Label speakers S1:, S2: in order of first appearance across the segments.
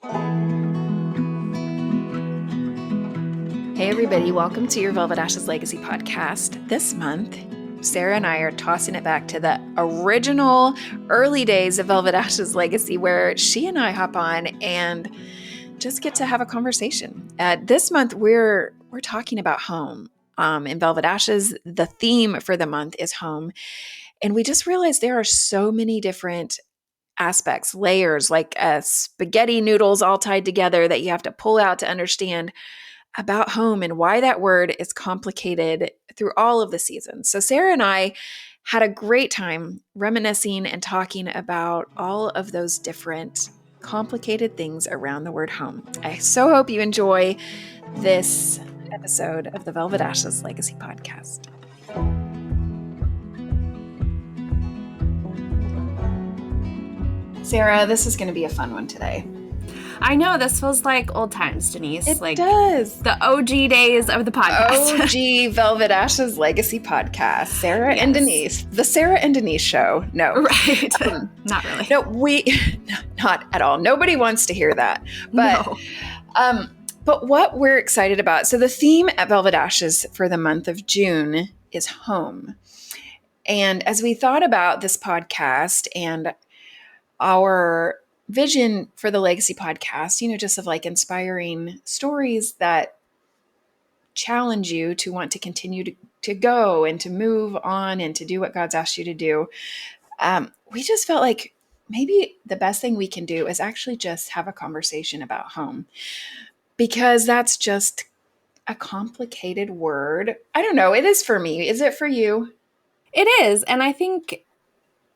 S1: Hey everybody, welcome to your Velvet Ashes Legacy podcast. This month, Sarah and I are tossing it back to the original early days of Velvet Ashes Legacy where she and I hop on and just get to have a conversation. This month, we're talking about home. In Velvet Ashes, the theme for the month is home. And we just realized there are so many different aspects, layers, like spaghetti noodles all tied together that you have to pull out to understand about home and why that word is complicated through all of the seasons. So, Sarah and I had a great time reminiscing and talking about all of those different complicated things around the word home. I so hope you enjoy this episode of the Velvet Ashes Legacy podcast. Sarah, this is going to be a fun one today.
S2: I know, this feels like old times, Denise.
S1: It does.
S2: The OG days of the podcast.
S1: OG Velvet Ashes Legacy podcast. Sarah and Denise. The Sarah and Denise show. No.
S2: Right. Not really.
S1: No, not at all. Nobody wants to hear that. But, no. But what we're excited about, so the theme at Velvet Ashes for the month of June is home. And as we thought about this podcast and our vision for the Legacy podcast, just of like inspiring stories that challenge you to want to continue to go and to move on and to do what God's asked you to do. We just felt like maybe the best thing we can do is actually just have a conversation about home, because that's just a complicated word. I don't know. It is for me. Is it for you?
S2: It is. And I think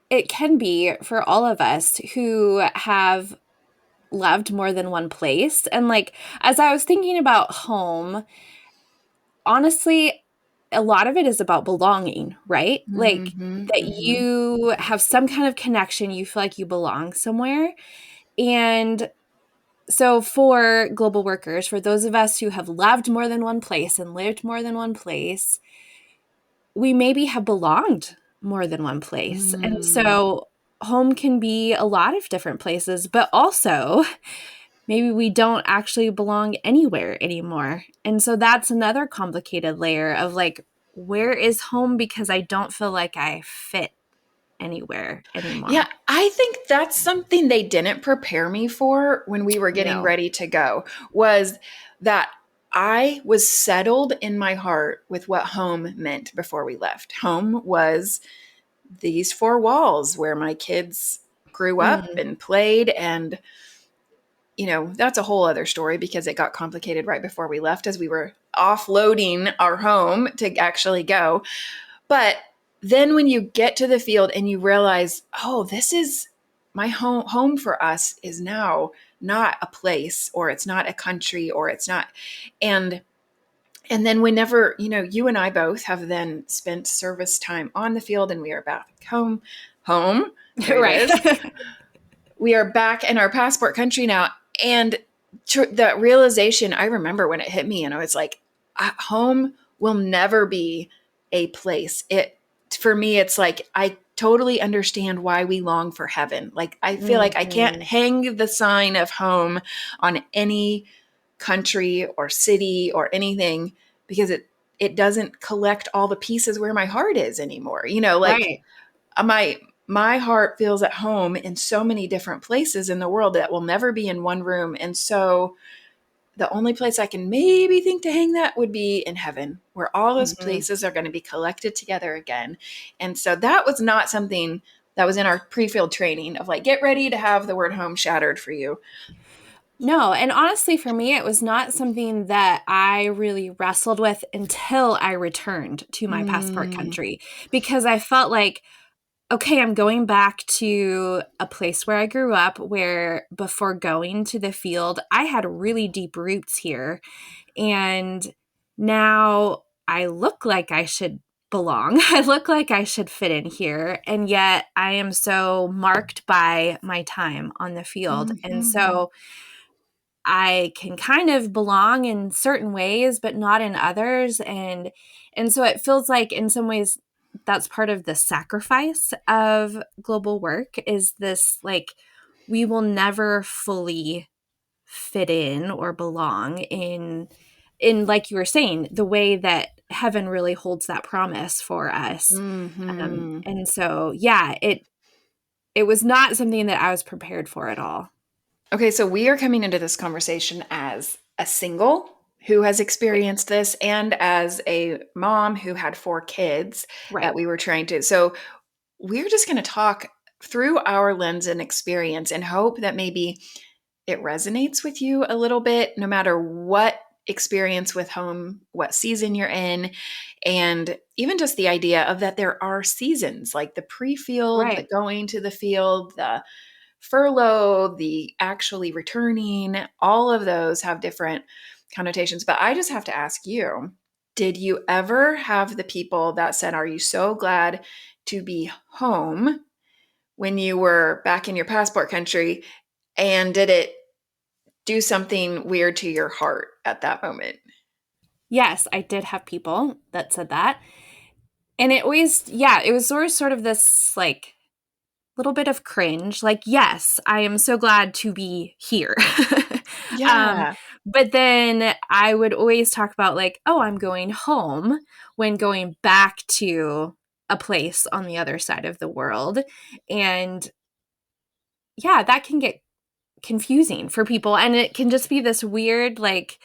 S2: it can be for all of us who have loved more than one place. And like, as I was thinking about home, honestly, a lot of it is about belonging, right? Like that you have some kind of connection, you feel like you belong somewhere. And so for global workers, for those of us who have loved more than one place and lived more than one place, we maybe have belonged more than one place. And so home can be a lot of different places, but also maybe we don't actually belong anywhere anymore. And so that's another complicated layer of like, where is home? Because I don't feel like I fit anywhere anymore.
S1: Yeah, I think that's something they didn't prepare me for when we were getting ready to go, was that I was settled in my heart with what home meant before we left. Home was these four walls where my kids grew up and played. And, that's a whole other story because it got complicated right before we left as we were offloading our home to actually go. But then when you get to the field and you realize, oh, this is my home for us is now not a place, or it's not a country, or it's not. And then whenever, you and I both have then spent service time on the field and we are back home, right? We are back in our passport country now. And the realization, I remember when it hit me and I was like, home will never be a place. For me, it's like, I totally understand why we long for heaven. Like, I feel like I can't hang the sign of home on any country or city or anything because it doesn't collect all the pieces where my heart is anymore. My heart feels at home in so many different places in the world that will never be in one room. And so the only place I can maybe think to hang that would be in heaven, where all those places are going to be collected together again. And so that was not something that was in our pre-field training of like, get ready to have the word home shattered for you.
S2: No. And honestly, for me, it was not something that I really wrestled with until I returned to my passport country, because I felt like, okay, I'm going back to a place where I grew up, where before going to the field, I had really deep roots here. And now I look like I should belong. I look like I should fit in here. And yet I am so marked by my time on the field. And so I can kind of belong in certain ways, but not in others. And so it feels like in some ways that's part of the sacrifice of global work, is this like, we will never fully fit in or belong in like you were saying, the way that heaven really holds that promise for us.
S1: Mm-hmm.
S2: And so, yeah, it was not something that I was prepared for at all.
S1: Okay, so we are coming into this conversation as a single who has
S2: Right.
S1: experienced this and as a mom who had 4 kids that
S2: Right.
S1: we were trying to. So we're just going to talk through our lens and experience and hope that maybe it resonates with you a little bit, no matter what experience with home, what season you're in, and even just the idea of that there are seasons like the pre field, the
S2: Right.
S1: going to the field, the furlough, the actually returning, all of those have different connotations. But I just have to ask you, did you ever have the people that said, "Are you so glad to be home," when you were back in your passport country? And did it do something weird to your heart at that moment?
S2: Yes, I did have people that said that. And it always, yeah, it was sort of this like little bit of cringe. Like, yes, I am so glad to be here. um,
S1: Yeah.
S2: but then I would always talk about, like, oh, I'm going home when going back to a place on the other side of the world. And yeah, that can get confusing for people. And it can just be this weird, like,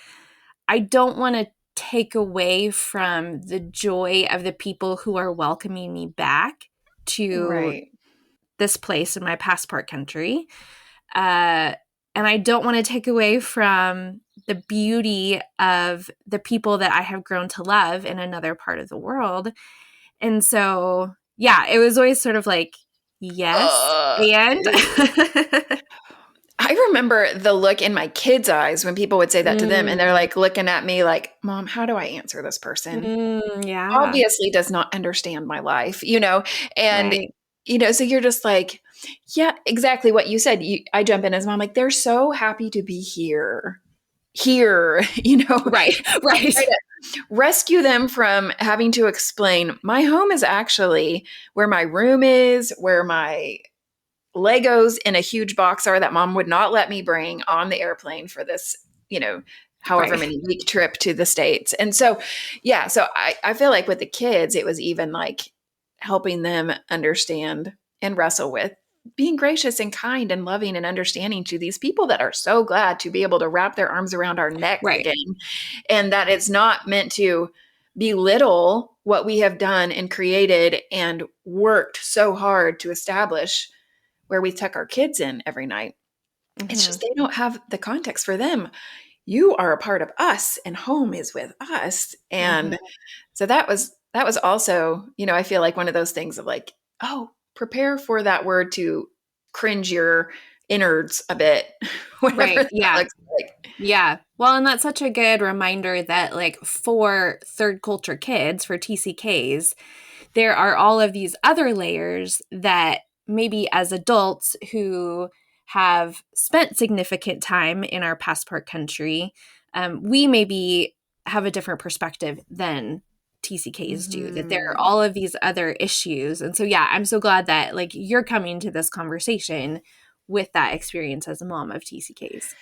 S2: I don't want to take away from the joy of the people who are welcoming me back to
S1: Right.
S2: this place in my passport country. Uh, and I don't want to take away from the beauty of the people that I have grown to love in another part of the world. And so, yeah, it was always sort of like, yes,
S1: Uh,
S2: and.
S1: I remember the look in my kids' eyes when people would say that to them, and they're
S2: Mm,
S1: like looking at me like, "Mom, how do I answer this person?
S2: yeah,
S1: Obviously does not understand my life," you know? And,
S2: right,
S1: so you're just like, yeah, exactly what you said. I jump in as mom, like, they're so happy to be here,
S2: right,
S1: try
S2: right,
S1: to rescue them from having to explain my home is actually where my room is, where my Legos in a huge box are that mom would not let me bring on the airplane for this, however
S2: right,
S1: many week trip to the States. And so, yeah, so I feel like with the kids, it was even like helping them understand and wrestle with being gracious and kind and loving and understanding to these people that are so glad to be able to wrap their arms around our neck
S2: right,
S1: again. And that it's not meant to belittle what we have done and created and worked so hard to establish where we tuck our kids in every night. It's
S2: hmm
S1: just they don't have the context for them. You are a part of us and home is with us.
S2: hmm
S1: And so that was also, I feel like one of those things of like, oh, prepare for that word to cringe your innards a bit, whatever
S2: right,
S1: that
S2: yeah.
S1: looks like.
S2: Yeah. Well, and that's such a good reminder that, like, for third culture kids, for TCKs, there are all of these other layers that maybe as adults who have spent significant time in our passport country, we maybe have a different perspective than TCKs do, that there are
S1: Mhm.
S2: all of these other issues. And so, yeah, I'm so glad that, like, you're coming to this conversation with that experience as a mom of TCKs.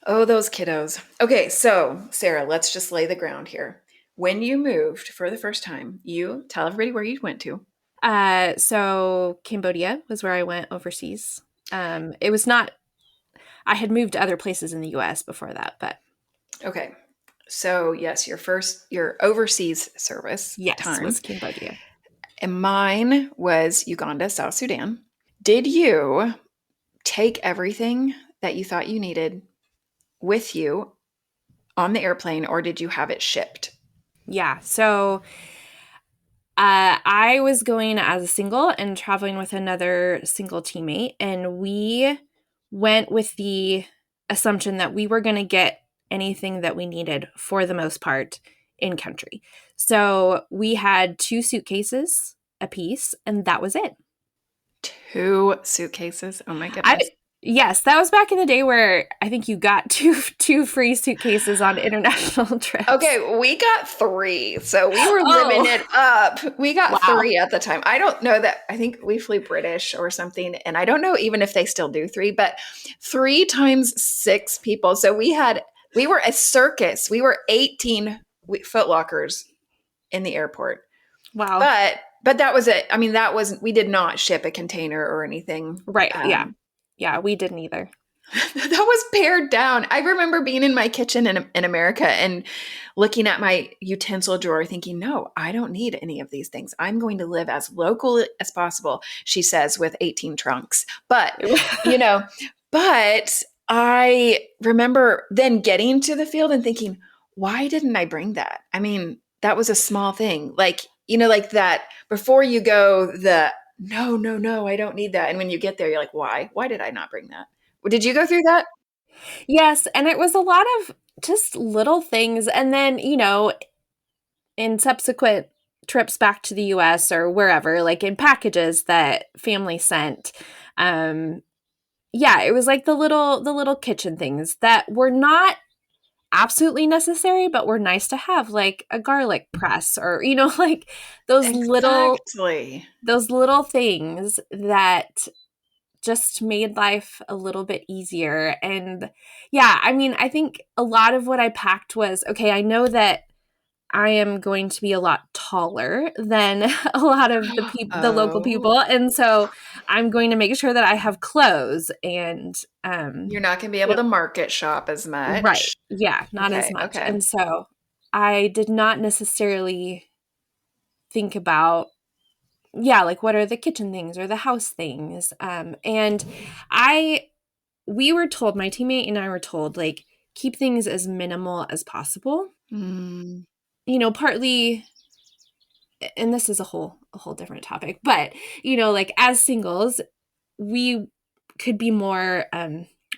S1: Oh, those kiddos. Okay, so Sarah, let's just lay the ground here. When you moved for the first time, you tell everybody where you went to.
S2: So Cambodia was where I went overseas. It was not, I had moved to other places in the US before that, but
S1: Okay. So, yes, your overseas service
S2: yes,
S1: time.
S2: was Cambodia.
S1: And mine was Uganda, South Sudan. Did you take everything that you thought you needed with you on the airplane or did you have it shipped?
S2: Yeah. So I was going as a single and traveling with another single teammate, and we went with the assumption that we were going to get anything that we needed for the most part in country. So we had 2 suitcases apiece, and that was it.
S1: 2 suitcases. Oh my
S2: I
S1: goodness.
S2: Yes, that was back in the day where I think you got two free suitcases on international trips.
S1: Okay, we got three. So we were living
S2: Oh,
S1: it up. We got
S2: wow.
S1: three at the time. I don't know that, I think we flew British or something. And I don't know even if they still do three, but three times six people. So we were a circus. We were 18 foot lockers in the airport.
S2: Wow.
S1: But that was it. I mean, we did not ship a container or anything.
S2: Right. Yeah. Yeah, we didn't either.
S1: That was pared down. I remember being in my kitchen in America and looking at my utensil drawer thinking, no, I don't need any of these things. I'm going to live as local as possible, she says, with 18 trunks. But, you know, but I remember then getting to the field and thinking, why didn't I bring that? I mean, that was a small thing. Like, like that before you go, no, no, no, I don't need that. And when you get there, you're like, why? Why did I not bring that? Did you go through that?
S2: Yes, and it was a lot of just little things. And then, in subsequent trips back to the US or wherever, like in packages that family sent, yeah, it was like the little kitchen things that were not absolutely necessary, but were nice to have, like a garlic press or, like those little
S1: Exactly.
S2: those little things that just made life a little bit easier. And yeah, I mean, I think a lot of what I packed was, okay, I know that I am going to be a lot taller than a lot of the local
S1: Oh,
S2: people, and so I'm going to make sure that I have clothes and
S1: you're not going to be
S2: you
S1: able
S2: know,
S1: to market shop as
S2: right.
S1: much.
S2: Yeah, not as
S1: Okay,
S2: much.
S1: okay.
S2: And so I did not necessarily think about, yeah, like what are the kitchen things or the house things. And I we were told, my teammate and I were told, like, keep things as minimal as possible.
S1: Mm,
S2: Partly, and this is a whole different topic, but like as singles, we could be more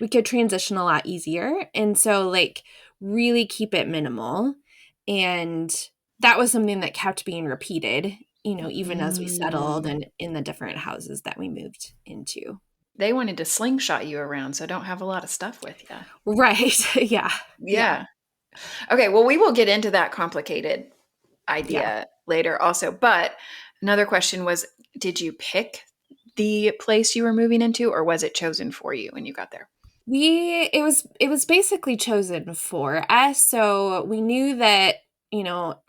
S2: we could transition a lot easier, and so like really keep it minimal. And that was something that kept being repeated, even as we settled
S1: mm.
S2: and in the different houses that we moved into.
S1: They wanted to slingshot you around, so don't have a lot of stuff with you.
S2: Right. Yeah. Yeah.
S1: Yeah. Okay, well, we will get into that complicated
S2: Yeah.
S1: idea later also. But another question was, did you pick the place you were moving into, or was it chosen for you when you got there?
S2: It was basically chosen for us. So we knew that,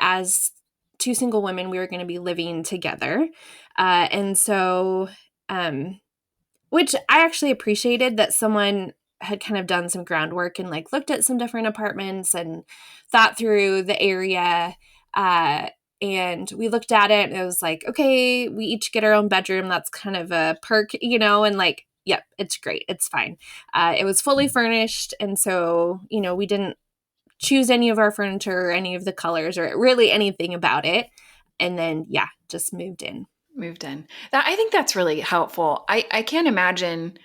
S2: as two single women, we were going to be living together. And so, which I actually appreciated that someone had kind of done some groundwork and like looked at some different apartments and thought through the area. Uh, and we looked at it and it was like, okay, we each get our own bedroom. That's kind of a perk, and like, yep, it's great. It's fine. It was fully furnished. And so, we didn't choose any of our furniture or any of the colors or really anything about it. And then, yeah, just moved in.
S1: Moved in. I think that's really helpful. I can't imagine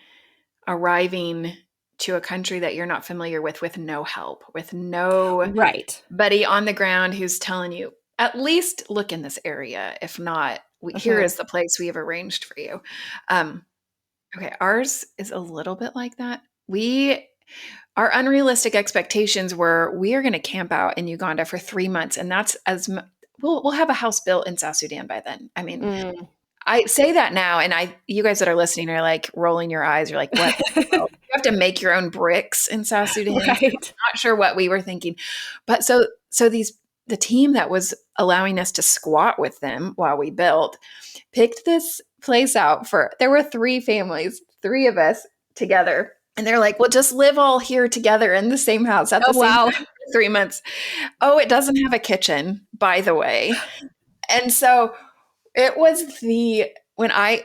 S1: arriving to a country that you're not familiar with no help, with
S2: Right.
S1: nobody on the ground who's telling you, at least look in this area. If not, here
S2: Mhm.
S1: is the place we have arranged for you. Um, okay, ours is a little bit like that. Our unrealistic expectations were we are going to camp out in Uganda for 3 months, and that's we'll have a house built in South Sudan by then. I mean,
S2: Mm.
S1: I say that now, and you guys that are listening are like rolling your eyes. You're like, what? You have to make your own bricks in South Sudan. So
S2: Right.
S1: I'm not sure what we were thinking, but the team that was allowing us to squat with them while we built picked this place out there were three families, three of us together. And they're like, well, just live all here together in the same house at
S2: Oh,
S1: the same
S2: wow.
S1: time for 3 months. Oh, it doesn't have a kitchen, by the way. And so it was when I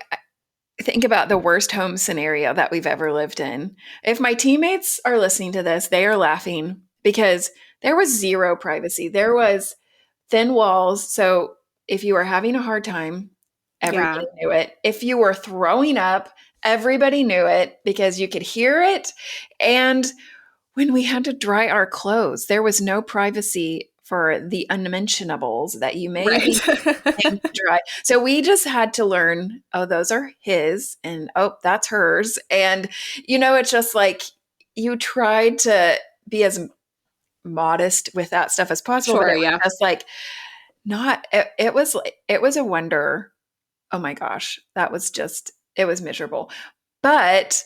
S1: think about the worst home scenario that we've ever lived in. If my teammates are listening to this, they are laughing because there was zero privacy. There was thin walls. So if you were having a hard time,
S2: Yeah.
S1: everybody knew it. If you were throwing up, everybody knew it because you could hear it. And when we had to dry our clothes, there was no privacy for the unmentionables that you may
S2: Right.
S1: be wanting to try. So we just had to learn, oh, those are his, and oh, that's hers. And, it's just like you tried to be as modest with that stuff as possible, but
S2: Sure,
S1: it was
S2: yeah.
S1: just like not, it was a wonder. Oh my gosh, it was miserable. But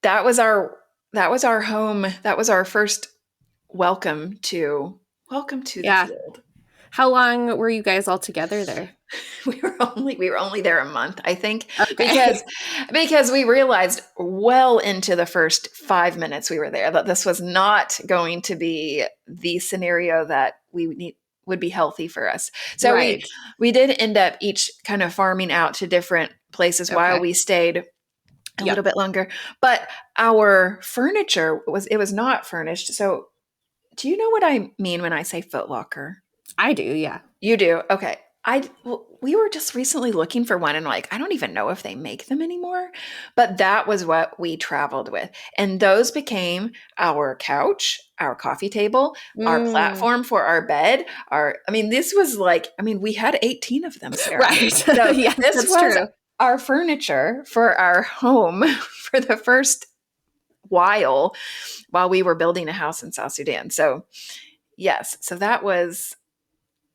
S1: that was our, home. That was our first welcome to the
S2: Yeah.
S1: field.
S2: How long were you guys all together there?
S1: We were only there a month, I think,
S2: Okay.
S1: because we realized well into the first 5 minutes we were there that this was not going to be the scenario that would be healthy for us. So we
S2: Right.
S1: we did end up each kind of farming out to different places while
S2: Okay.
S1: we stayed a
S2: Yep.
S1: little bit longer. But our furniture was not furnished. So do you know what I mean when I say Foot Locker?
S2: I do, yeah.
S1: You do? Okay. We were just recently looking for one and I don't even know if they make them anymore, but that was what we traveled with. And those became our couch, our coffee table, our
S2: Mm.
S1: platform for our bed, this was we had 18 of them, Sarah.
S2: Right.
S1: So
S2: Yes,
S1: this
S2: that's
S1: was
S2: true.
S1: our furniture for our home for the first while we were building a house in South Sudan. So yes, so that was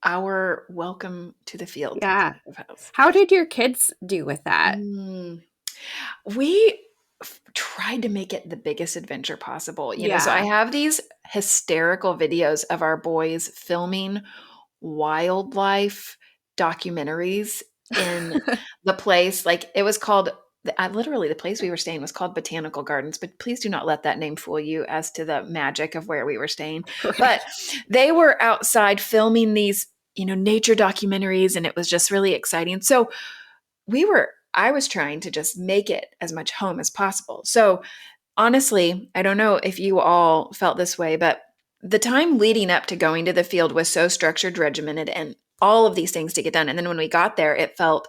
S1: our welcome to the field
S2: Yeah.
S1: type of house.
S2: How did your kids do with that?
S1: Mm, we tried to make it the biggest adventure possible. So I
S2: Yeah.
S1: have these hysterical videos of our boys filming wildlife documentaries in the place. Like it was called, literally, the place we were staying was called Botanical Gardens, but please do not let that name fool you as to the magic of where we were staying. But
S2: Right.
S1: they were outside filming these, nature documentaries, and it was just really exciting. So I was trying to just make it as much home as possible. So honestly, I don't know if you all felt this way, but the time leading up to going to the field was so structured, regimented, and all of these things to get done. And then when we got there, it felt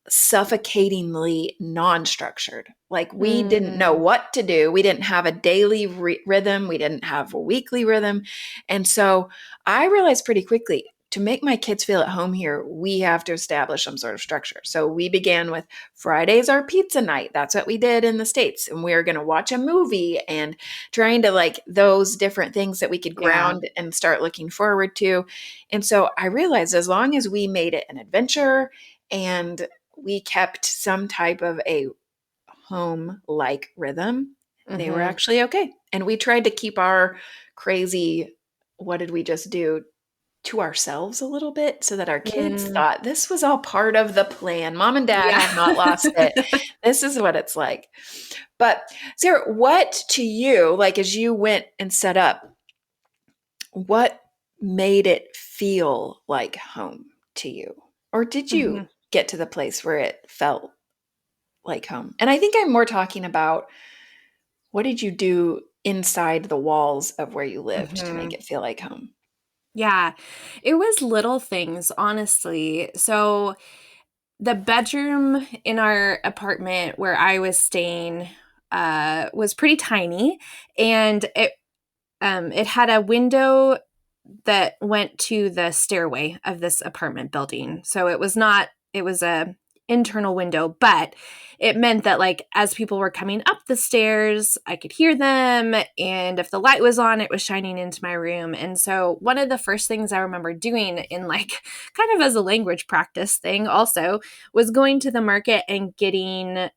S1: suffocatingly non-structured. Like we didn't know
S2: Mm.
S1: what to do. We didn't have a daily rhythm. We didn't have a weekly rhythm. And so I realized pretty quickly, to make my kids feel at home here, we have to establish some sort of structure. So we began with Fridays our pizza night. That's what we did in the States. And we were going to watch a movie and trying to those different things that we could
S2: Yeah.
S1: ground and start looking forward to. And so I realized as long as we made it an adventure and we kept some type of a home like rhythm, they were
S2: Mhm.
S1: actually okay. And we tried to keep our crazy, what did we just do, to ourselves a little bit so that our kids
S2: Mm.
S1: thought this was all part of the plan. Mom and dad
S2: Yeah.
S1: have not lost it. This is what it's like. But Sarah, what to you, as you went and set up, what made it feel like home to you? Or did you
S2: Mhm.
S1: get to the place where it felt like home? And I think I'm more talking about, what did you do inside the walls of where you lived to make
S2: Mhm.
S1: it feel like home?
S2: Yeah. It was little things, honestly. So the bedroom in our apartment where I was staying was pretty tiny, and it had a window that went to the stairway of this apartment building. So it was a internal window, but it meant that as people were coming up the stairs, I could hear them, and if the light was on, it was shining into my room. And so one of the first things I remember doing in kind of as a language practice thing also was going to the market and getting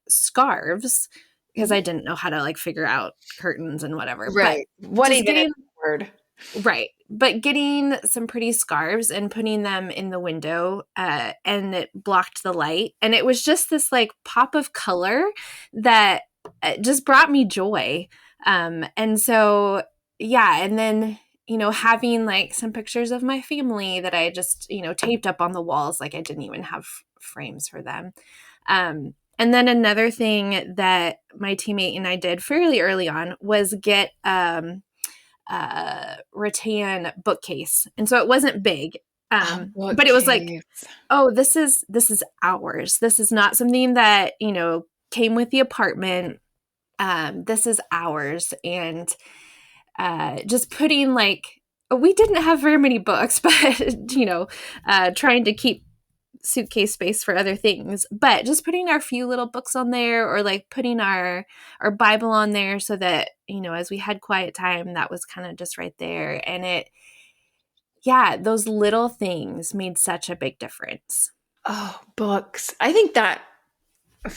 S2: scarves, because I didn't know how to figure out curtains and whatever. But
S1: Right. What
S2: just
S1: even is
S2: getting
S1: the word?
S2: right. But getting some pretty scarves and putting them in the window, and it blocked the light. And it was just this pop of color that just brought me joy. And so, yeah. And then, having some pictures of my family that I just, taped up on the walls. I didn't even have frames for them. And then another thing that my teammate and I did fairly early on was get, rattan bookcase, and so it wasn't big,
S1: A
S2: but it was
S1: bookcase.
S2: oh, this is ours. This is not something that came with the apartment. This is ours. And just putting we didn't have very many books, but trying to keep suitcase space for other things, but just putting our few little books on there, or like putting our Bible on there, so that as we had quiet time, that was kind of just right there. And those little things made such a big difference.
S1: Oh, books. I think that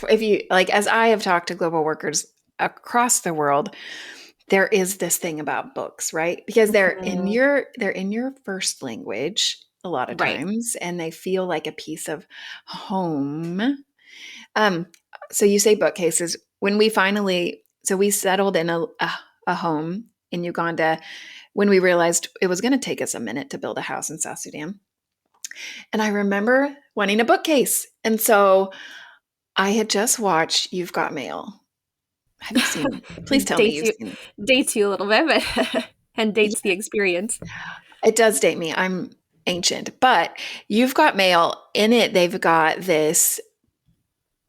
S1: if you like, as I have talked to global workers across the world, there is this thing about books, right? Because
S2: Mhm.
S1: they're in your first language a lot of
S2: Right.
S1: times, and they feel like a piece of home. Um, so you say bookcases. When we finally, so we settled in a home in Uganda when we realized it was going to take us a minute to build a house in South Sudan. And I remember wanting a bookcase. And so I had just watched You've Got Mail. Have you seen? Please tell me
S2: dates
S1: you've
S2: you
S1: seen.
S2: dates you a little bit, but and dates the experience.
S1: It does date me. I'm ancient, but You've Got Mail. In it, they've got this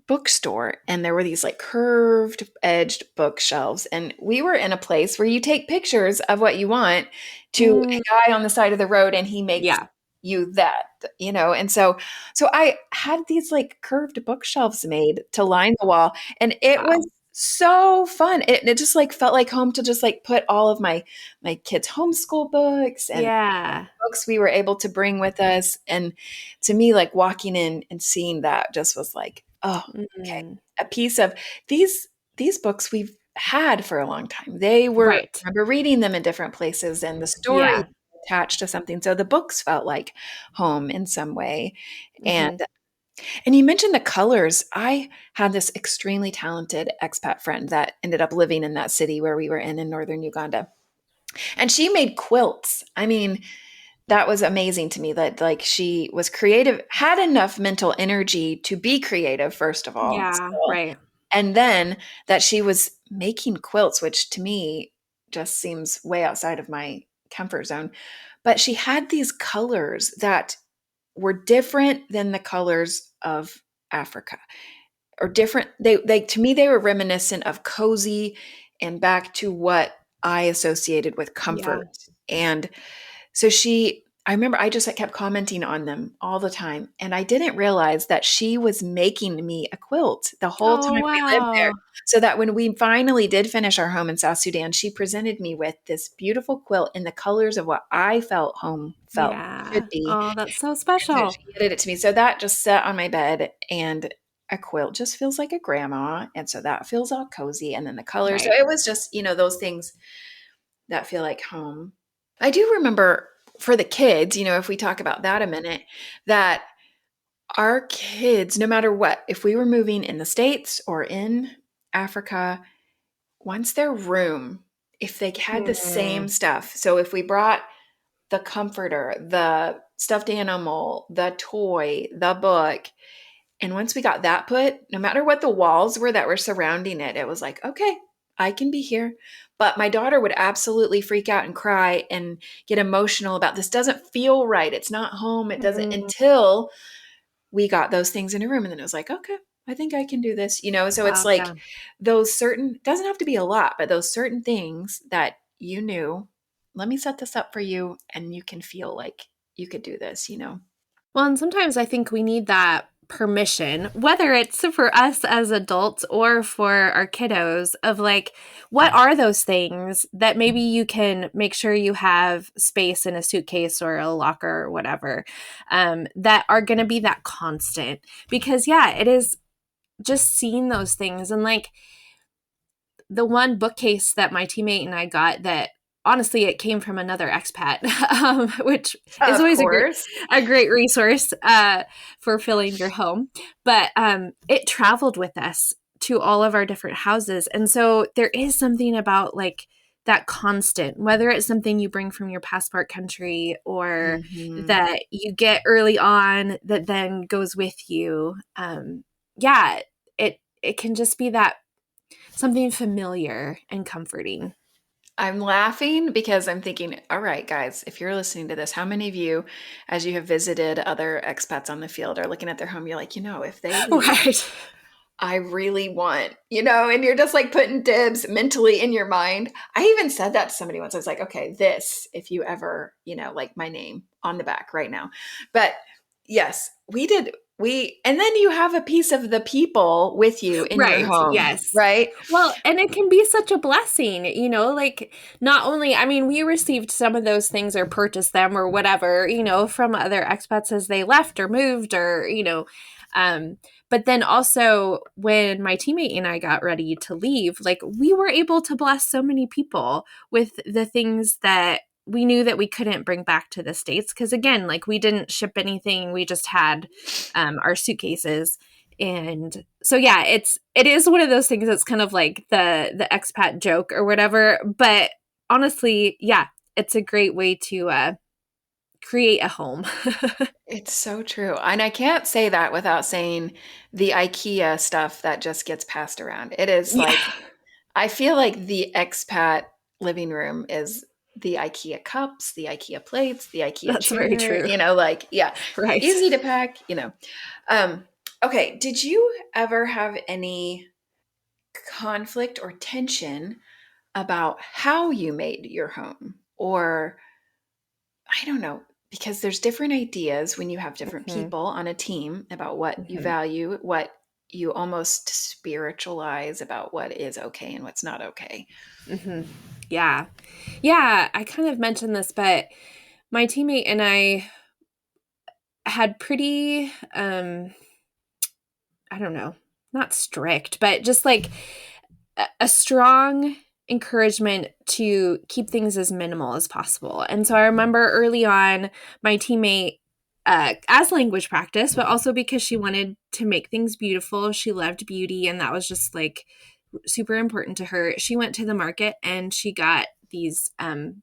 S1: bookstore, and there were these like curved edged bookshelves, and we were in a place where you take pictures of what you want to
S2: Mm,
S1: a guy on the side of the road, and he makes
S2: yeah.
S1: you that, and so I had these like curved bookshelves made to line the wall, and it was
S2: Wow.
S1: so fun. It just like felt like home to just like put all of my kids homeschool books and
S2: Yeah.
S1: books we were able to bring with us. And to me, like walking in and seeing that just was like, oh, okay,
S2: Mm,
S1: a piece of these books we've had for a long time. They were,
S2: right.
S1: I remember reading them in different places, and the story
S2: Yeah.
S1: attached to something. So the books felt like home in some way. And
S2: Hmm.
S1: and you mentioned the colors. I had this extremely talented expat friend that ended up living in that city where we were in northern Uganda. And she made quilts. I mean, that was amazing to me that like she was creative, had enough mental energy to be creative first of all
S2: Yeah.
S1: still,
S2: Right.
S1: and then that she was making quilts, which to me just seems way outside of my comfort zone. But she had these colors that were different than the colors of Africa, or different. They to me they were reminiscent of cozy and back to what I associated with
S2: Yeah.
S1: comfort. And so I remember I just like, kept commenting on them all the time. And I didn't realize that she was making me a quilt the whole
S2: Oh,
S1: time we lived there.
S2: wow.
S1: So that when we finally did finish our home in South Sudan, she presented me with this beautiful quilt in the colors of what I felt home felt should
S2: Yeah.
S1: be.
S2: Oh, that's so
S1: And so
S2: special.
S1: she handed it to me. So that just sat on my bed, and a quilt just feels like a grandma. And so that feels all cozy. And then the colors. So
S2: Right.
S1: it was just, those things that feel like home. I do remember for the kids, if we talk about that a minute, that our kids, no matter what, if we were moving in the States or in Africa, once their room, if they had the same
S2: Mm,
S1: stuff, so if we brought the comforter, the stuffed animal, the toy, the book, and once we got that put, no matter what the walls were that were surrounding it, it was like, okay, I can be here. But my daughter would absolutely freak out and cry and get emotional about this doesn't feel right. It's not home. It doesn't,
S2: mm,
S1: until we got those things in a room. And then it was like, okay, I think I can do this, So it's
S2: wow.
S1: like
S2: Yeah.
S1: those certain, doesn't have to be a lot, but those certain things that you knew, let me set this up for you and you can feel like you could do this.
S2: Well, and sometimes I think we need that permission, whether it's for us as adults or for our kiddos, of like, what are those things that maybe you can make sure you have space in a suitcase or a locker or whatever, that are going to be that constant? Because, yeah, it is just seeing those things. And like, the one bookcase that my teammate and I got, that honestly it came from another expat, which is
S1: Of
S2: always
S1: course.
S2: a great resource for filling your home. But it traveled with us to all of our different houses, and so there is something about like that constant, whether it's something you bring from your passport country or
S1: Mhm.
S2: that you get early on that then goes with you. Yeah, it can just be that something familiar and comforting.
S1: I'm laughing because I'm thinking, all right, guys, if you're listening to this, how many of you, as you have visited other expats on the field, are looking at their home, you're like, if they leave,
S2: Right.
S1: I really want, and you're just like putting dibs mentally in your mind. I even said that to somebody once. I was like, okay, this, if you ever, like my name on the back right now. But yes, we did. And then you have a piece of the people with you in your
S2: Right.
S1: home,
S2: Yes.
S1: right?
S2: Well, and it can be such a blessing, like not only, I mean, we received some of those things or purchased them or whatever, from other expats as they left or moved or, um, but then also when my teammate and I got ready to leave, like we were able to bless so many people with the things that we knew that we couldn't bring back to the States. Cause again, like we didn't ship anything. We just had our suitcases. And so yeah, it is one of those things that's kind of like the expat joke or whatever, but honestly, yeah, it's a great way to create a home.
S1: It's so true. And I can't say that without saying the IKEA stuff that just gets passed around. It is
S2: Yeah,
S1: like, I feel like the expat living room is the IKEA cups, the IKEA plates, the IKEA
S2: that's very
S1: chair,
S2: true.
S1: like, yeah,
S2: Right.
S1: easy to pack. Um, okay, did you ever have any conflict or tension about how you made your home? Or I don't know, because there's different ideas when you have different
S2: Hmm.
S1: people on a team about what you
S2: Hmm.
S1: value, what you almost spiritualize about what is okay and what's not okay.
S2: Hmm. Yeah. Yeah, I kind of mentioned this, but my teammate and I had pretty I don't know, not strict, but just like a strong encouragement to keep things as minimal as possible. And so I remember early on, my teammate, as language practice, but also because she wanted to make things beautiful, she loved beauty, and that was just like super important to her. She went to the market and she got these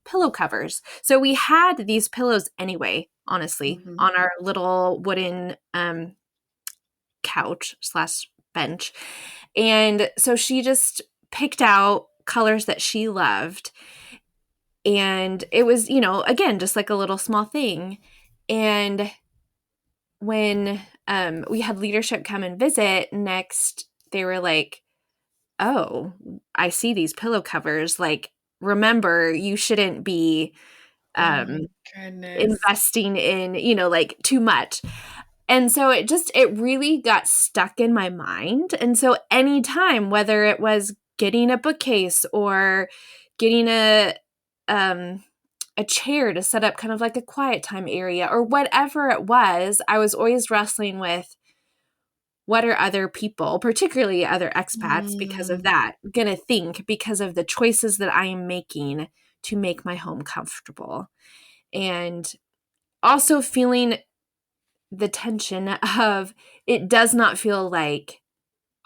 S2: pillow covers. So we had these pillows anyway, honestly,
S1: Hmm.
S2: on our little wooden couch slash bench. And so she just picked out colors that she loved. And it was, again, just like a little small thing. And when we had leadership come and visit next, they were like, oh, I see these pillow covers. Like, remember, you shouldn't be
S1: Oh
S2: um,
S1: my goodness.
S2: investing in, like too much. And so it really got stuck in my mind. And so anytime, whether it was getting a bookcase or getting um a chair to set up kind of like a quiet time area or whatever it was, I was always wrestling with what are other people, particularly other expats, because of
S1: Mm.
S2: that, gonna think because of the choices that I am making to make my home comfortable. And also feeling the tension of it does not feel like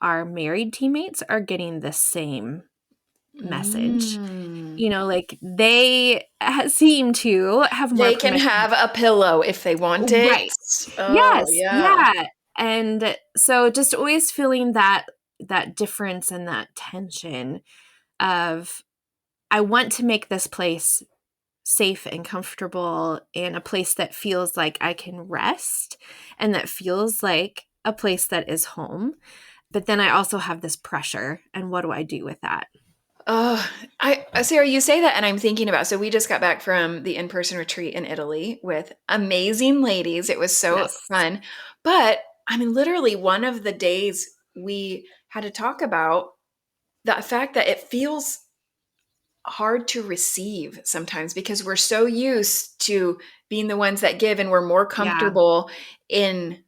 S2: our married teammates are getting the same message.
S1: Mm.
S2: Like they seem to have more
S1: They can
S2: permission.
S1: have a pillow if they want it.
S2: Right.
S1: Oh,
S2: Yes.
S1: yeah.
S2: Yeah. And so just always feeling that difference and that tension of I want to make this place safe and comfortable and a place that feels like I can rest and that feels like a place that is home. But then I also have this pressure. And what do I do with that?
S1: Oh, Sarah, you say that, and I'm thinking about. So we just got back from the in-person retreat in Italy with amazing ladies. It was so
S2: Yes.
S1: fun, but I mean, literally, one of the days we had to talk about the fact that it feels hard to receive sometimes because we're so used to being the ones that give, and we're more
S2: Yeah.
S1: comfortable in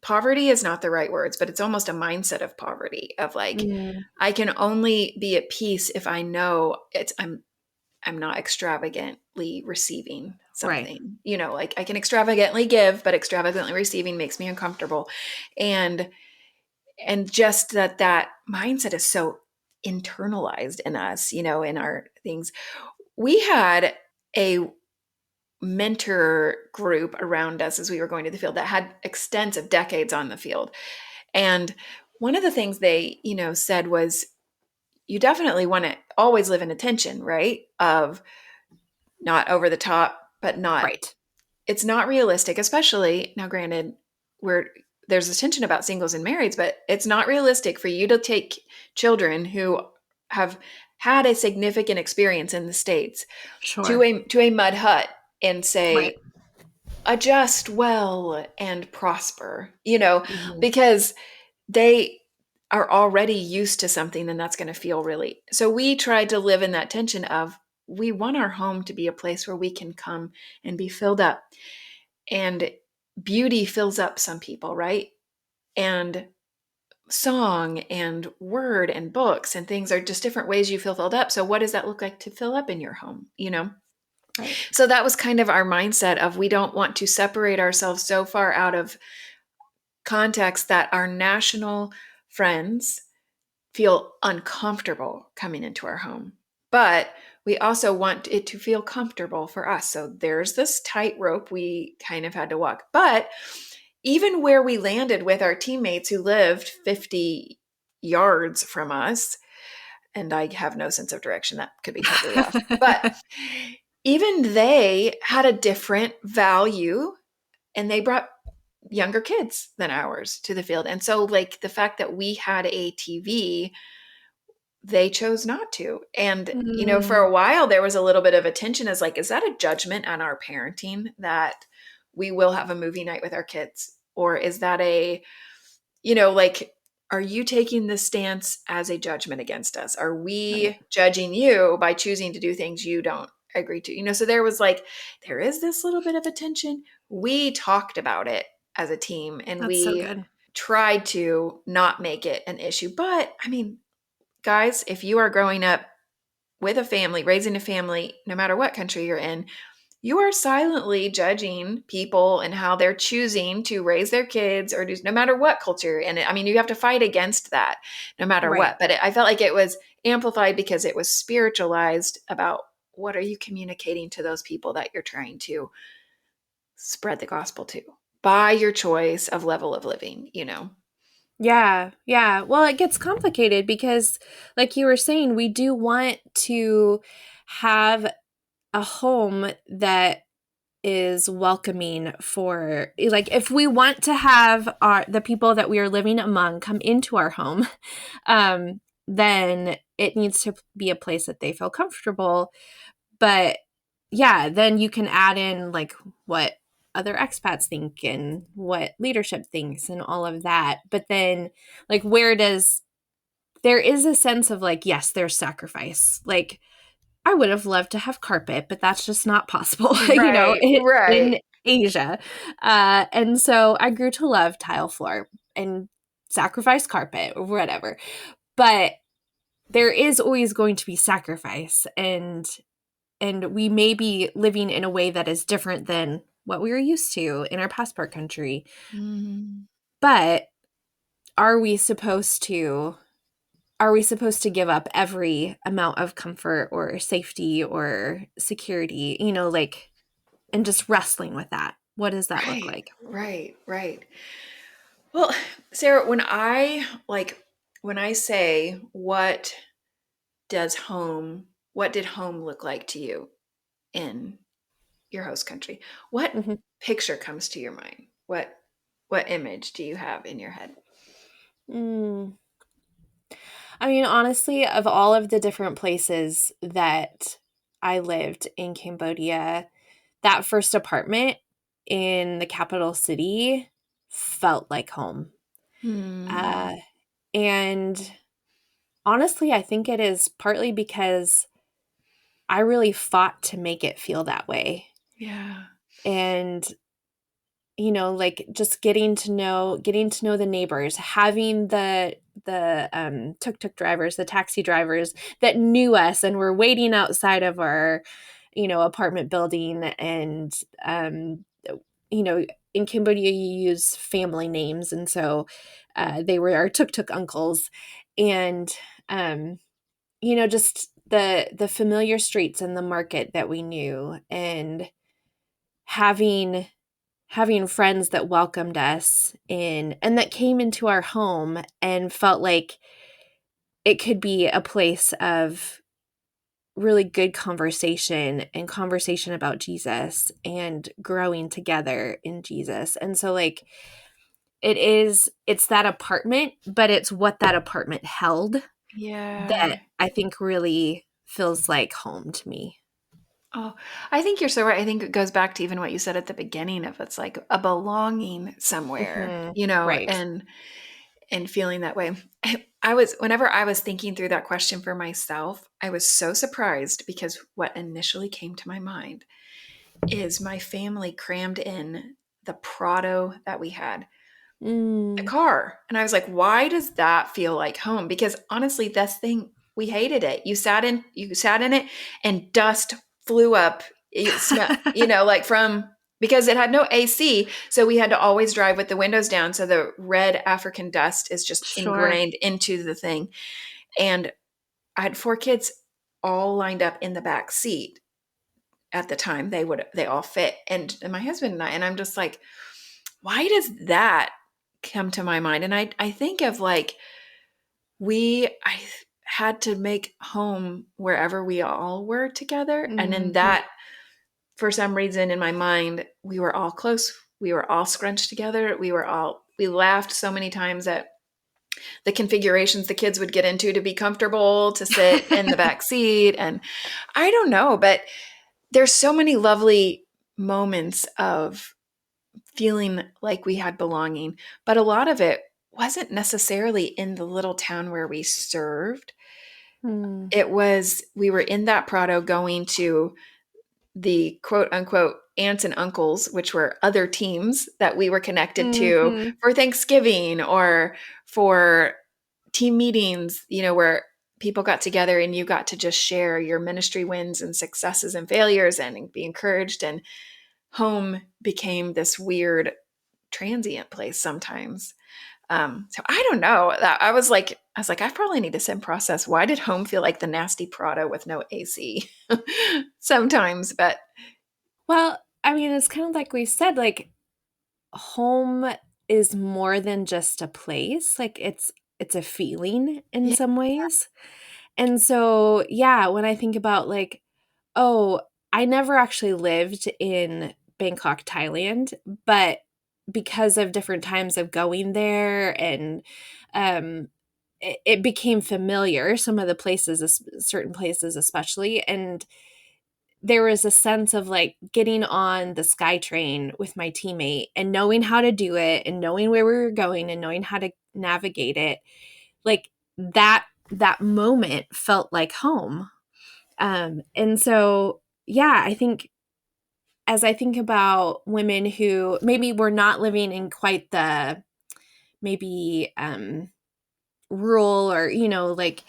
S1: poverty is not the right words, but it's almost a mindset of poverty of like,
S2: Mm,
S1: I can only be at peace if I know I'm not extravagantly receiving
S2: right.
S1: something. Like I can extravagantly give, but extravagantly receiving makes me uncomfortable. And just that mindset is so internalized in us, in our things. We had a mentor group around us as we were going to the field that had extensive decades on the field. And one of the things they, said was you definitely want to always live in a tension, right? Of not over the top, but not,
S2: Right.
S1: it's not realistic, especially now, granted, we're there's this tension about singles and marrieds, but it's not realistic for you to take children who have had a significant experience in the States
S2: Sure.
S1: to a mud hut and
S2: Right.
S1: say, adjust well and prosper,
S2: Mhm.
S1: because they are already used to something, and that's going to feel really. So we tried to live in that tension of, we want our home to be a place where we can come and be filled up. And beauty fills up some people, right? And song and word and books and things are just different ways you feel filled up. So what does that look like to fill up in your home,
S2: Right.
S1: So that was kind of our mindset of, we don't want to separate ourselves so far out of context that our national friends feel uncomfortable coming into our home. But we also want it to feel comfortable for us. So there's this tightrope we kind of had to walk. But even where we landed with our teammates who lived 50 yards from us, and I have no sense of direction, that could be totally off. But even they had a different value, and they brought younger kids than ours to the field. And so, like, the fact that we had a TV, they chose not to. And, for
S2: Mm,
S1: a while, there was a little bit of a tension as like, is that a judgment on our parenting that we will have a movie night with our kids? Or is that like, are you taking this stance as a judgment against us? Are
S2: right.
S1: we judging you by choosing to do things you don't agree to? So there is this little bit of a tension. We talked about it as a team, and
S2: That's so
S1: we
S2: good.
S1: tried to not make it an issue. But I mean, guys, if you are growing up with a family, raising a family, no matter what country you're in, you are silently judging people and how they're choosing to raise their kids, or do, no matter what culture. And I mean, you have to fight against that no matter
S2: Right.
S1: what. But I felt like it was amplified because it was spiritualized about, what are you communicating to those people that you're trying to spread the gospel to by your choice of level of living?
S2: Yeah. Yeah. Well, it gets complicated because, like you were saying, we do want to have a home that is welcoming for, like, if we want to have the people that we are living among come into our home, then it needs to be a place that they feel comfortable. But yeah, then you can add in like what other expats think and what leadership thinks and all of that. But then, like, there is a sense of like, yes, there's sacrifice. Like, I would have loved to have carpet, but that's just not possible,
S1: Right,
S2: in
S1: right.
S2: Asia. And so I grew to love tile floor and sacrifice carpet or whatever. But there is always going to be sacrifice, and we may be living in a way that is different than what we were used to in our passport country.
S1: Mhm.
S2: But are we supposed to give up every amount of comfort or safety or security, like, and just wrestling with that? What does that look
S1: Right,
S2: like?
S1: right, right. Well, Sarah, when I say, what did home look like to you in your host country? What
S2: Mhm.
S1: picture comes to your mind? What image do you have in your head?
S2: Mm. I mean, honestly, of all of the different places that I lived in Cambodia, that first apartment in the capital city felt like home.
S1: Hmm.
S2: Uh, and honestly, I think it is partly because I really fought to make it feel that way.
S1: Yeah.
S2: And like, just getting to know the neighbors, having the tuk-tuk drivers, the taxi drivers that knew us and were waiting outside of our apartment building. And you know in Cambodia you use family names, and so they were our tuk-tuk uncles. And just the familiar streets and the market that we knew, and having friends that welcomed us in and that came into our home and felt like it could be a place of really good conversation and conversation about Jesus and growing together in Jesus. And so, like, it's that apartment, but it's what that apartment held that
S1: Yeah.
S2: I think really feels like home to me.
S1: Oh, I think you're so right. I think it goes back to even what you said at the beginning of it's like a belonging somewhere,
S2: Mhm.
S1: you know,
S2: Right.
S1: and feeling that way. I was whenever I was thinking through that question for myself, I was so surprised because what initially came to my mind is my family crammed in the Prado that we had, the
S2: Mm.
S1: car. And I was like, why does that feel like home? Because honestly, this thing, we hated it. You sat in it and dust flew up. It smell, like from because it had no AC, so we had to always drive with the windows down. So the red African dust is just
S2: Sure.
S1: ingrained into the thing. And I had 4 kids all lined up in the back seat at the time. They all fit. And my husband and I, and I'm just like, why does that come to my mind? And I think of like I had to make home wherever we all were together. And in
S2: Mhm.
S1: that, for some reason in my mind, we were all close. We were all scrunched together. We laughed so many times at the configurations the kids would get into to be comfortable, to sit in the back seat. And I don't know, but there's so many lovely moments of feeling like we had belonging, but a lot of it wasn't necessarily in the little town where we served.
S2: Mm.
S1: It was, we were in that Prado going to the quote unquote aunts and uncles, which were other teams that we were connected to
S2: Mhm.
S1: for Thanksgiving or for team meetings, where people got together and you got to just share your ministry wins and successes and failures and be encouraged. And home became this weird transient place sometimes. So I don't know. That I probably need to sit and process. Why did home feel like the nasty Prado with no AC sometimes? But
S2: Well, I mean, it's kind of like we said, like home is more than just a place. Like it's a feeling in
S1: yeah,
S2: some ways. And so, yeah, when I think about like, oh, I never actually lived in Bangkok, Thailand, but because of different times of going there and um it became familiar, some of the places, certain places especially, and there was a sense of like getting on the sky train with my teammate and knowing how to do it and knowing where we were going and knowing how to navigate it. Like that moment felt like home. And so yeah, I think as I think about women who maybe were not living in quite the maybe rural or like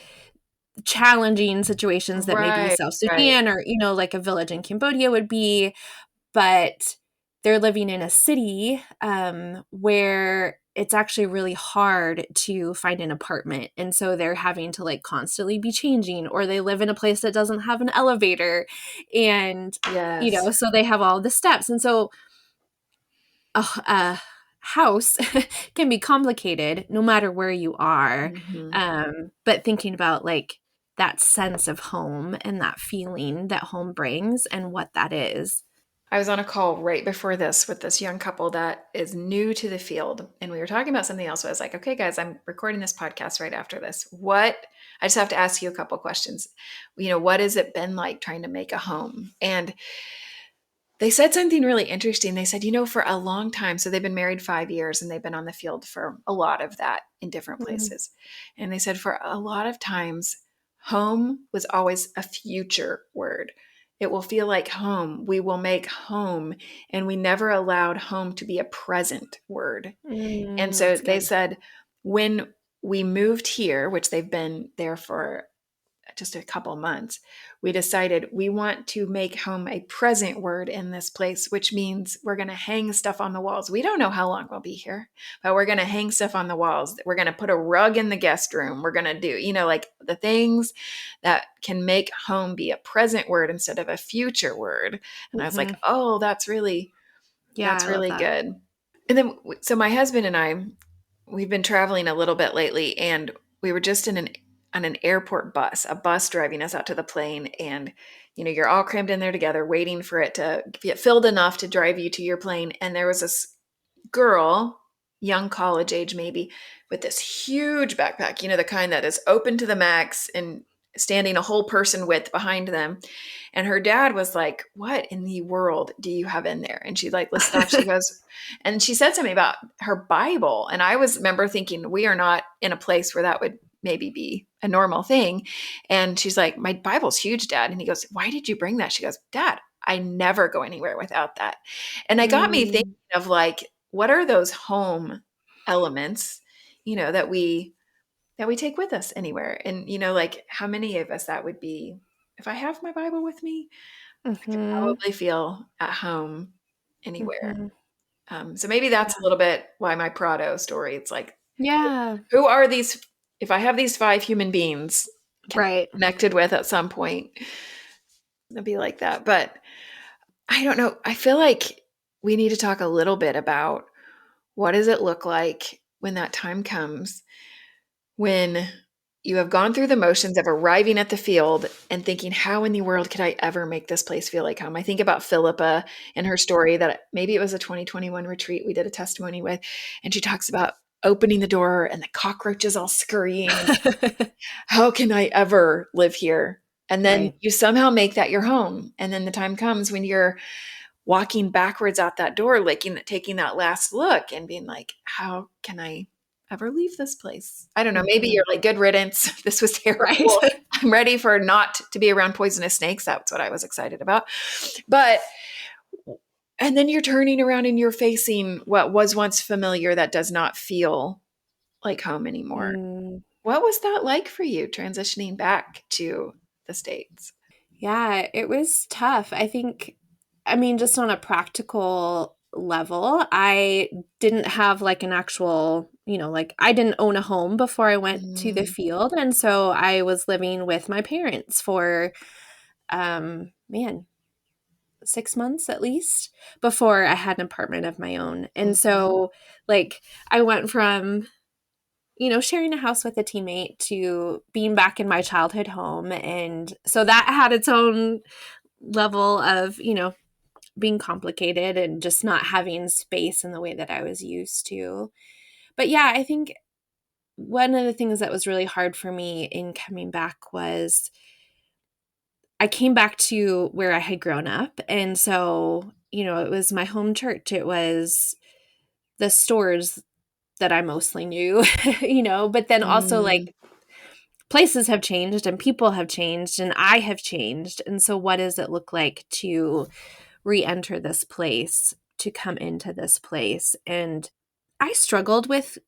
S2: challenging situations that maybe
S1: right,
S2: South
S1: right.
S2: Sudan or like a village in Cambodia would be, but they're living in a city where it's actually really hard to find an apartment. And so they're having to like constantly be changing, or they live in a place that doesn't have an elevator. And,
S1: Yes.
S2: so they have all the steps. And so a house can be complicated no matter where you are.
S1: Hmm.
S2: But thinking about like that sense of home and that feeling that home brings and what that is.
S1: I was on a call right before this with this young couple that is new to the field, and we were talking about something else. I was like, "Okay, guys, I'm recording this podcast right after this. I just have to ask you a couple questions. What has it been like trying to make a home?" And they said something really interesting. They said, for a long time, so they've been married 5 years and they've been on the field for a lot of that in different
S2: Mm,
S1: places. And they said, for a lot of times, home was always a future word. It will feel like home. We will make home. And we never allowed home to be a present word. And so
S2: that's
S1: they
S2: good.
S1: said, when we moved here, which they've been there for just a couple months, we decided we want to make home a present word in this place, which means we're going to hang stuff on the walls. We don't know how long we'll be here, but we're going to hang stuff on the walls. We're going to put a rug in the guest room. We're going to do, like the things that can make home be a present word instead of a future word. And I was like,
S2: Hmm.
S1: oh,
S2: Yeah,
S1: that's
S2: I love
S1: really
S2: that.
S1: good. And then, so my husband and I, we've been traveling a little bit lately, and we were just on an airport bus, a bus driving us out to the plane, and you're all crammed in there together, waiting for it to get filled enough to drive you to your plane. And there was this girl. young college age, maybe, with this huge backpack, the kind that is open to the max and standing a whole person width behind them. And her dad was like, "What in the world do you have in there?" And she like listed off, she goes, and she said something about her Bible. And I remember thinking, we are not in a place where that would maybe be a normal thing. And she's like, "My Bible's huge, Dad." And he goes, "Why did you bring that?" She goes, "Dad, I never go anywhere without that." And it got me thinking of like, what are those home elements, that we take with us anywhere? And, like how many of us that would be? If I have my Bible with me, I could
S2: Mhm.
S1: probably feel at home anywhere.
S2: Mhm.
S1: So maybe that's
S2: Yeah.
S1: a little bit why my Prado story, it's like,
S2: Yeah.
S1: who are these? If I have these 5 human beings
S2: Right.
S1: connected with at some point, it'd be like that. But I don't know. I feel like we need to talk a little bit about what does it look like when that time comes, when you have gone through the motions of arriving at the field and thinking, how in the world could I ever make this place feel like home? I think about Philippa and her story that maybe it was a 2021 retreat we did a testimony with, and she talks about opening the door and the cockroaches all scurrying and how can I ever live here? And then
S2: Right.
S1: you somehow make that your home. And then the time comes when you're walking backwards out that door, taking that last look and being like, how can I ever leave this place? I don't know. Maybe
S2: Mhm.
S1: you're like, good riddance. This was
S2: Right.
S1: terrible. I'm ready for not to be around poisonous snakes. That's what I was excited about. But, and then you're turning around and you're facing what was once familiar that does not feel like home anymore.
S2: Mm.
S1: What was that like for you transitioning back to the States?
S2: Yeah, it was tough. I mean, just on a practical level, I didn't have like an actual, like I didn't own a home before I went to the
S1: Mm,
S2: field. And so I was living with my parents for, man, 6 months at least before I had an apartment of my own. And
S1: mhm,
S2: so, like, I went from, sharing a house with a teammate to being back in my childhood home. And so that had its own level of, being complicated and just not having space in the way that I was used to. But yeah, I think one of the things that was really hard for me in coming back was I came back to where I had grown up. And so, it was my home church. It was the stores that I mostly knew, but then also
S1: mm,
S2: like places have changed and people have changed and I have changed. And so, what does it look like to re enter this place, to come into this place? And I struggled with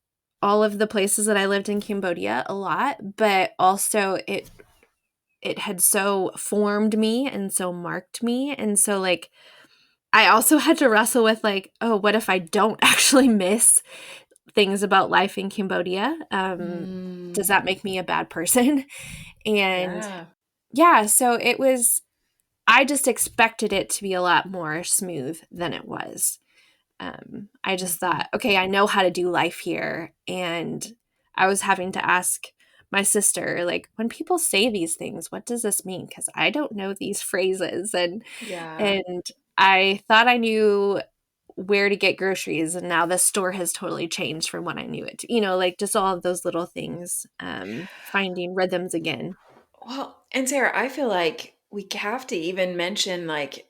S2: all of the places that I lived in Cambodia a lot, but also it had so formed me and so marked me. And so, like, I also had to wrestle with, like, oh, what if I don't actually miss things about life in Cambodia? Does
S1: mm.
S2: that make me a bad person? And
S1: Yeah.
S2: yeah, so I just expected it to be a lot more smooth than it was. I just
S1: Mhm.
S2: thought, okay, I know how to do life here. And I was having to ask my sister, like, when people say these things, what does this mean? Because I don't know these phrases.
S1: Yeah.
S2: And I thought I knew where to get groceries, and now the store has totally changed from when I knew it. Like just all of those little things, finding rhythms again.
S1: Well, and Sarah, I feel like we have to even mention like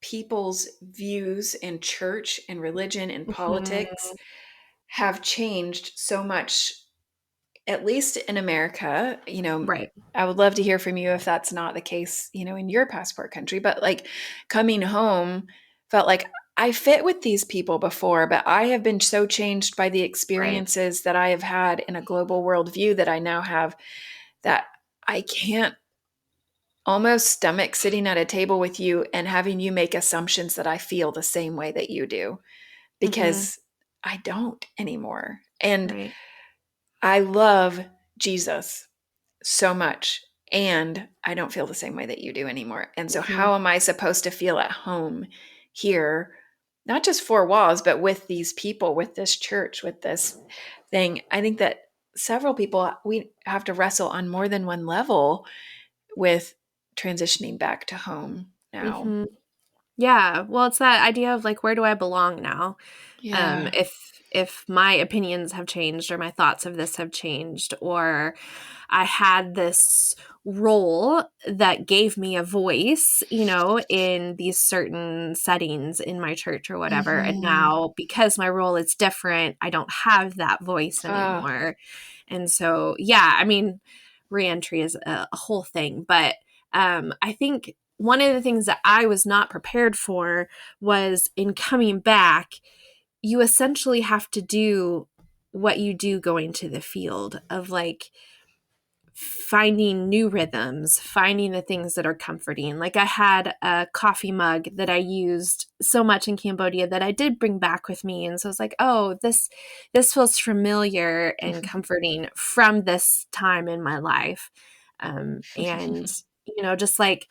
S1: people's views in church and religion and politics
S2: Mhm.
S1: have changed so much, at least in America.
S2: Right.
S1: I would love to hear from you if that's not the case, in your passport country. But like coming home felt like I fit with these people before, but I have been so changed by the
S2: Right.
S1: experiences that I have had in a global worldview that I now have, that I can't almost stomach sitting at a table with you and having you make assumptions that I feel the same way that you do,
S2: Hmm.
S1: because I don't anymore. And
S2: Right.
S1: I love Jesus so much, and I don't feel the same way that you do anymore. And so
S2: Hmm.
S1: how am I supposed to feel at home here, not just four walls, but with these people, with this church, with this thing? I think that several people, we have to wrestle on more than one level with transitioning back to home now.
S2: Hmm. Yeah. Well, it's that idea of like, where do I belong now?
S1: Yeah.
S2: if my opinions have changed or my thoughts of this have changed, or I had this role that gave me a voice, in these certain settings in my church or whatever. And now because my role is different, I don't have that voice anymore. And so, yeah, I mean, reentry is a whole thing. But I think one of the things that I was not prepared for was in coming back, you essentially have to do what you do going to the field of like finding new rhythms, finding the things that are comforting. Like I had a coffee mug that I used so much in Cambodia that I did bring back with me. And so I was like, oh, this feels familiar and comforting from this time in my life. And, just like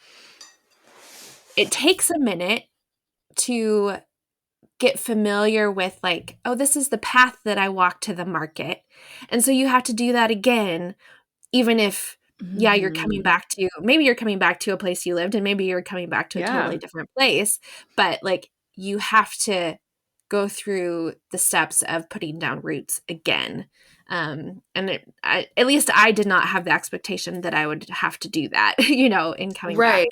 S2: it takes a minute to get familiar with like, oh, this is the path that I walk to the market. And so you have to do that again, even if, yeah, you're coming back to, maybe you're coming back to a place you lived and maybe you're coming back to a totally different place, but like you have to go through the steps of putting down roots again. And at least I did not have the expectation that I would have to do that, in coming back.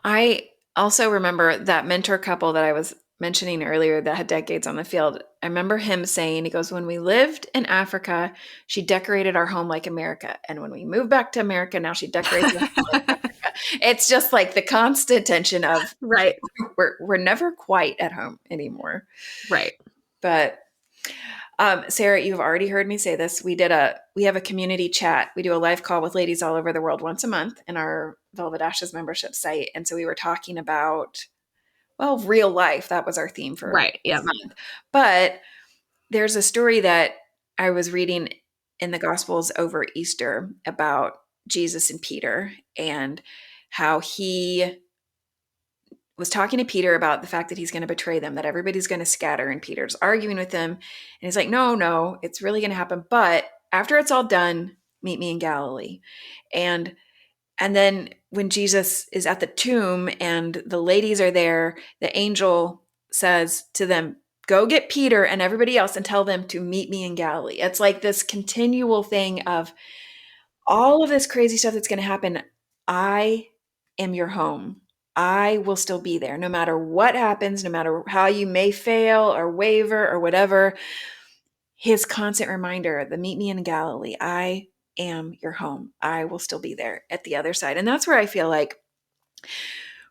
S1: I also remember that mentor couple that I was mentioning earlier that had decades on the field. I remember him saying, he goes, when we lived in Africa, she decorated our home like America. And when we moved back to America, now she decorates our home like Africa. It's just like the constant tension of,
S2: right.
S1: We're never quite at home anymore.
S2: Right.
S1: But Sarah, you've already heard me say this. We have a community chat. We do a live call with ladies all over the world once a month in our Velvet Ashes membership site. And so we were talking about, well, real life. That was our theme for this month. But there's a story that I was reading in the Gospels over Easter about Jesus and Peter and how he was talking to Peter about the fact that he's going to betray them, that everybody's going to scatter. And Peter's arguing with him. And he's like, no, it's really going to happen. But after it's all done, meet me in Galilee. And then when Jesus is at the tomb and the ladies are there, the angel says to them, go get Peter and everybody else and tell them to meet me in Galilee. It's like this continual thing of all of this crazy stuff that's going to happen. I am your home. I will still be there no matter what happens, no matter how you may fail or waver or whatever. His constant reminder, the meet me in Galilee. I am your home. I will still be there at the other side. And that's where I feel like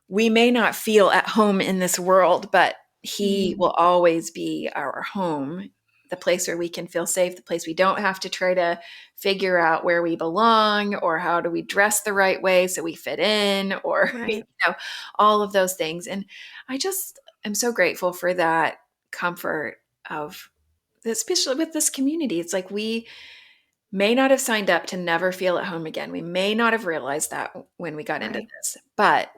S1: we may not feel at home in this world, but he will always be our home, the place where we can feel safe, the place we don't have to try to figure out where we belong or how do we dress the right way so we fit in or, all of those things. And I just am so grateful for that comfort of, especially with this community. It's like we may not have signed up to never feel at home again. We may not have realized that when we got into this, but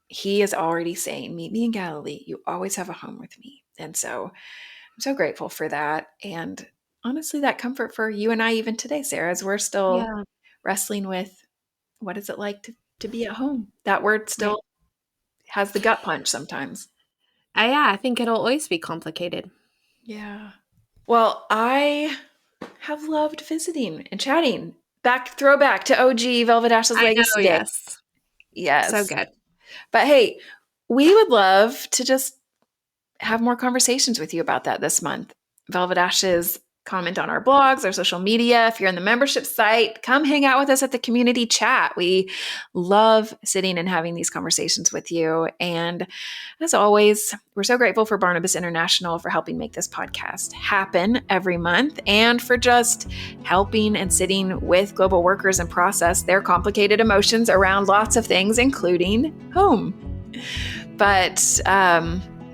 S1: he is already saying, meet me in Galilee. You always have a home with me. And so I'm so grateful for that. And honestly, that comfort for you and I, even today, Sarah, as we're still wrestling with what is it like to be at home? That word still has the gut punch sometimes.
S2: I think it'll always be complicated.
S1: Yeah. Well, I have loved visiting and chatting. Throwback to OG Velvet Ashes Legacy Day. Yes.
S2: So good.
S1: But hey, we would love to just have more conversations with you about that this month. Velvet Ashes, comment on our blogs, our social media. If you're in the membership site, come hang out with us at the community chat. We love sitting and having these conversations with you. And as always, we're so grateful for Barnabas International for helping make this podcast happen every month and for just helping and sitting with global workers and process their complicated emotions around lots of things, including home. But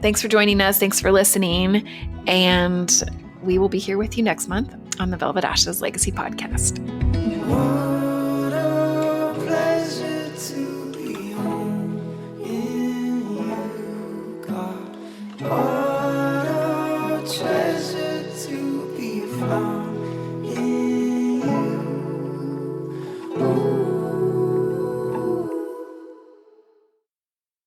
S1: thanks for joining us. Thanks for listening. And we will be here with you next month on the Velvet Ashes Legacy Podcast.
S3: What a pleasure to be home in you, God. What a treasure to be found.